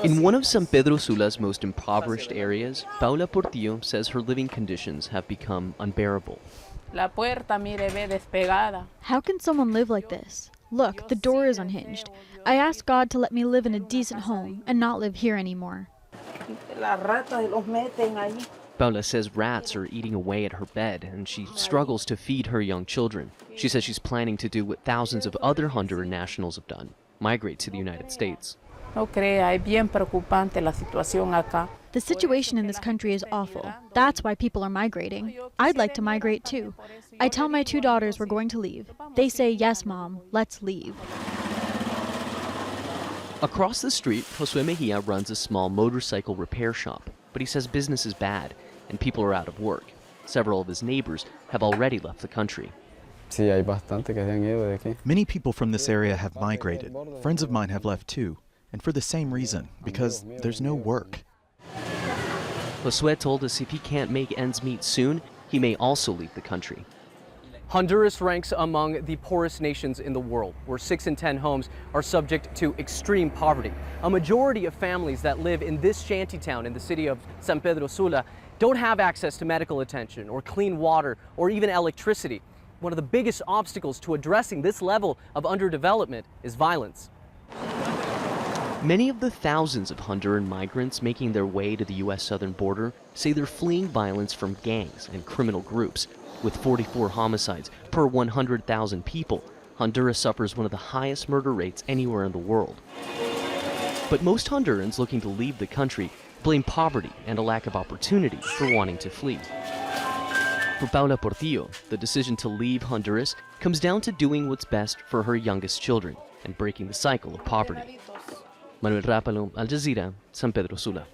In one of San Pedro Sula's most impoverished areas, Paula Portillo says her living conditions have become unbearable. La puerta, mire, ve despegada. How can someone live like this? Look, the door is unhinged. I asked God to let me live in a decent home and not live here anymore. Paula says rats are eating away at her bed, and she struggles to feed her young children. She says she's planning to do what thousands of other Honduran nationals have done, migrate to the United States. No crea, es bien preocupante la situación acá. The situation in this country is awful. That's why people are migrating. I'd like to migrate too. I tell my 2 daughters we're going to leave. They say, yes, Mom, let's leave. Across the street, JOSUE MEJIA runs a small motorcycle repair shop, but he says business is bad and people are out of work. Several of his neighbors have already left the country. Many people from this area have migrated. Friends of mine have left too, and for the same reason, because there's no work. JOSUE told us if he can't make ends meet soon, he may also leave the country. Honduras ranks among the poorest nations in the world, where 6 in 10 homes are subject to extreme poverty. A majority of families that live in this shanty town in the city of San Pedro Sula don't have access to medical attention or clean water or even electricity. One of the biggest obstacles to addressing this level of underdevelopment is violence. Many of the thousands of Honduran migrants making their way to the U.S. southern border say they're fleeing violence from gangs and criminal groups. With 44 homicides per 100,000 people, Honduras suffers one of the highest murder rates anywhere in the world. But most Hondurans looking to leave the country blame poverty and a lack of opportunity for wanting to flee. For Paula Portillo, the decision to leave Honduras comes down to doing what's best for her youngest children and breaking the cycle of poverty. Manuel, Rapalo, Jazeera, San Pedro Sula.